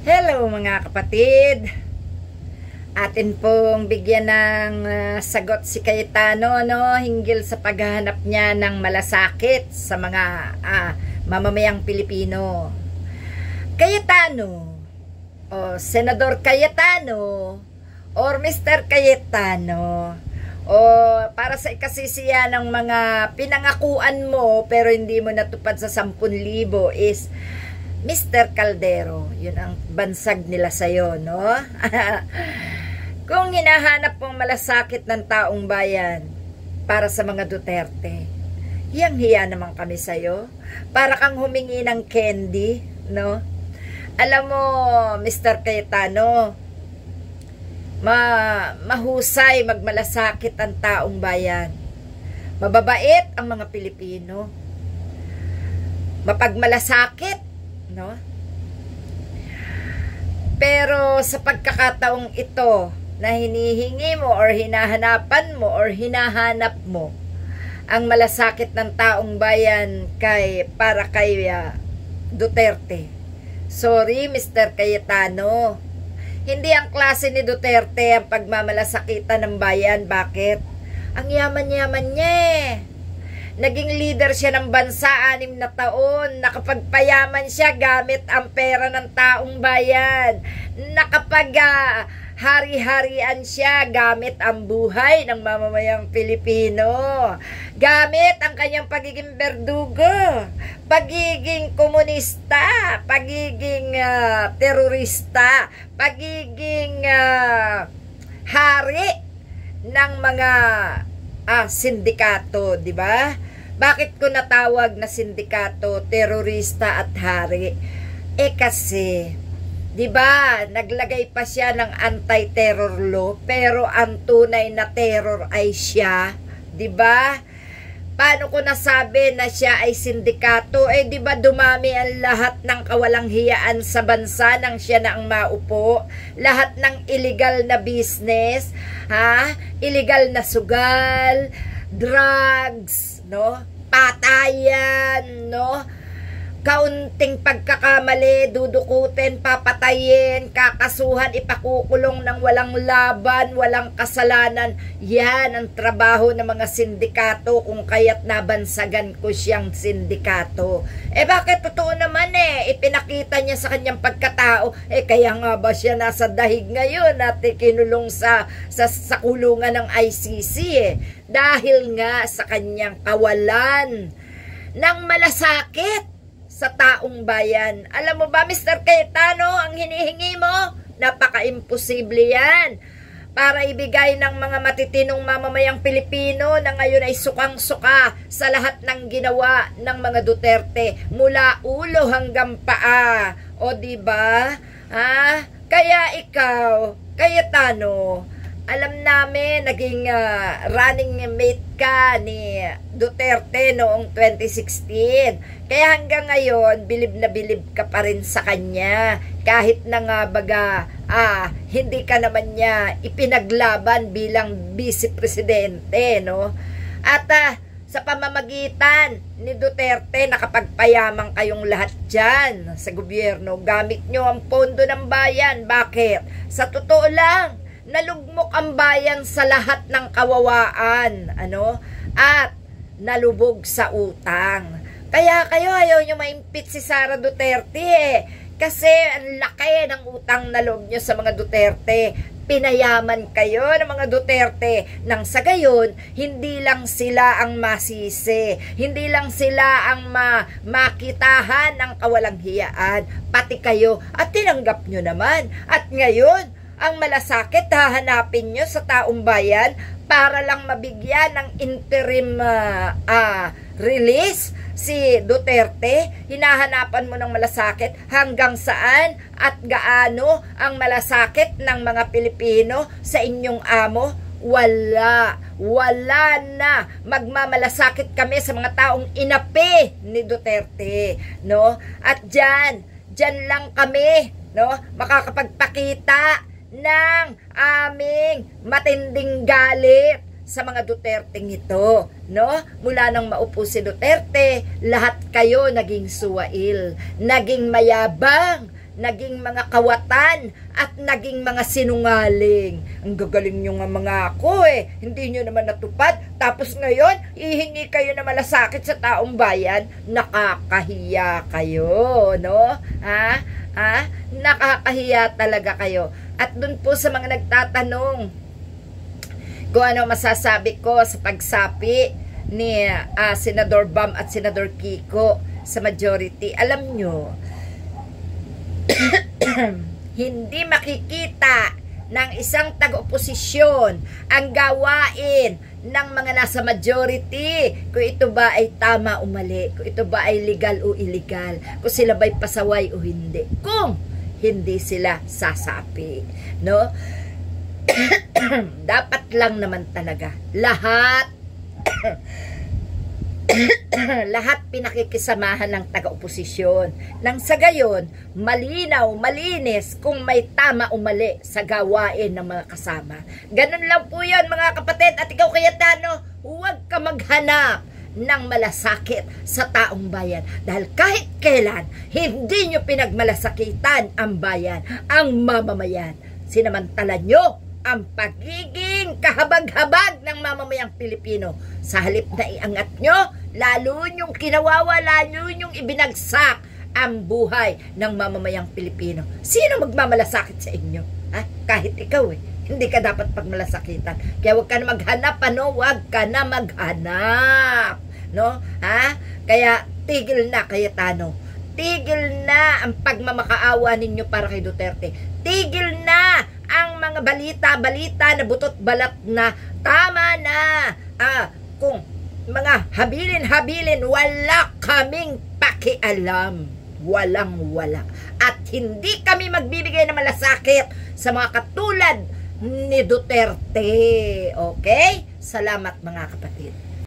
Hello mga kapatid. Atin pong bigyan ng sagot si Cayetano hinggil sa paghahanap niya ng malasakit sa mga mamamayang Pilipino. Cayetano o Senador Cayetano or Mr. Cayetano, o para sa ikasisiya ng mga pinangakuan mo pero hindi mo natupad sa 10,000 is Mr. Caldero. Yun ang bansag nila sa'yo, no? Kung hinahanap pong malasakit ng taong bayan para sa mga Duterte, hiyang-hiya naman kami sa'yo. Para kang humingi ng candy, no? Alam mo, Mr. Cayetano, mahusay magmalasakit ang taong bayan. Mababait ang mga Pilipino. Mapagmalasakit, no? Pero sa pagkakataong ito na hinihingi mo or hinahanapan mo or hinahanap mo ang malasakit ng taong bayan para kay Duterte. Sorry, Mr. Cayetano. Hindi ang klase ni Duterte ang pagmamalasakitan ng bayan. Bakit? Ang yaman-yaman niya eh. Naging leader siya ng bansa 6 na taon. Nakapagpayaman siya gamit ang pera ng taong bayan. Nakapag hari-harian siya gamit ang buhay ng mamamayang Pilipino. Gamit ang kanyang pagiging berdugo, pagiging komunista, pagiging terorista, pagiging hari ng mga sindikato, di ba? Bakit ko natawag na sindikato, terorista at hari? Kasi, di ba, naglagay pa siya ng anti-terror law, pero ang tunay na terror ay siya, di ba? Paano ko nasabi na siya ay sindikato? Di ba dumami ang lahat ng kawalang hiyaan sa bansa nang siya na ang maupo? Lahat ng illegal na business, illegal na sugal, drugs, no? Patayan, no? Kaunting pagkakamali, dudukutin, papatayin, kakasuhan, ipakukulong ng walang laban, walang kasalanan. Yan ang trabaho ng mga sindikato, kung kaya't nabansagan ko siyang sindikato. Bakit totoo naman ipinakita niya sa kanyang pagkatao. Kaya nga ba siya nasa dahig ngayon at kinulong sa kulungan ng ICC dahil nga sa kanyang kawalan ng malasakit sa taong bayan. Alam mo ba, Mr. Cayetano, ang hinihingi mo, napaka-imposible yan. Para ibigay ng mga matitinong mamamayang Pilipino na ngayon ay sukang-suka sa lahat ng ginawa ng mga Duterte, mula ulo hanggang paa. O diba? Kaya ikaw, Cayetano, alam namin, naging running mate ka ni Duterte noong 2016. Kaya hanggang ngayon, bilib na bilib ka pa rin sa kanya. Kahit na nga baga, hindi ka naman niya ipinaglaban bilang vice-presidente, no? At sa pamamagitan ni Duterte, nakapagpayaman kayong lahat dyan sa gobyerno. Gamit nyo ang pondo ng bayan. Bakit? Sa totoo lang, nalugmok ang bayan sa lahat ng kawawaan, at nalubog sa utang. Kaya kayo ayaw nyo ma-impeach si Sara Duterte kasi ang laki ng utang na loob nyo sa mga Duterte. Pinayaman kayo ng mga Duterte nang sa gayon, hindi lang sila ang masisi, hindi lang sila ang makitahan ng kawalang hiyaan, pati kayo, at tinanggap nyo naman. At ngayon, ang malasakit hahanapin nyo sa taong bayan para lang mabigyan ng interim release si Duterte. Hinahanapan mo ng malasakit hanggang saan at gaano ang malasakit ng mga Pilipino sa inyong amo? Wala na. Magmamalasakit kami sa mga taong inapi ni Duterte, no? At dyan lang kami, no, makakapagpakita ng aming matinding galit sa mga Duterteng ito, no? Mula nang maupo si Duterte, lahat kayo naging suwail, naging mayabang, naging mga kawatan at naging mga sinungaling. Ang gagaling nyo nga mga ako hindi nyo naman natupad, tapos ngayon ihingi kayo na malasakit sa taong bayan. Nakakahiya kayo, no? Nakakahiya talaga kayo. At dun po sa mga nagtatanong kung ano masasabi ko sa pagsapi ni Senador Bam at Senador Kiko sa majority, alam nyo, hindi makikita ng isang taga-oposisyon ang gawain ng mga nasa majority, kung ito ba ay tama o mali, kung ito ba ay legal o illegal, kung sila ba'y pasaway o hindi, kung hindi sila sasapi, no? Dapat lang naman talaga lahat lahat pinakikisamahan ng taga-oposisyon nang sa gayon malinaw, malinis kung may tama o mali sa gawain ng mga kasama. Ganun lang po yun mga kapatid. At ikaw Cayetano, huwag ka maghanap ng malasakit sa taong bayan, dahil kahit kailan hindi nyo pinagmalasakitan ang bayan, ang mamamayan. Sinamantala nyo ang pagiging kahabag-habag ng mamamayang Pilipino. Sa halip na iangat nyo, lalo nyong kinawawa, lalo nyong ibinagsak ang buhay ng mamamayang Pilipino. Sino magmamalasakit sa inyo? Kahit ikaw hindi ka dapat pagmalasakitan. Kaya huwag ka na maghanap, huwag ka na maghanap, no? Kaya tigil na, Cayetano. Tigil na ang pagmamakaawa ninyo para kay Duterte. Tigil na ang mga balita na butot balat na. Tama na. Kung mga habilin, wala kaming pakialam. Walang-wala. At hindi kami magbibigay ng malasakit sa mga katulad ni Duterte. Okay? Salamat mga kapatid.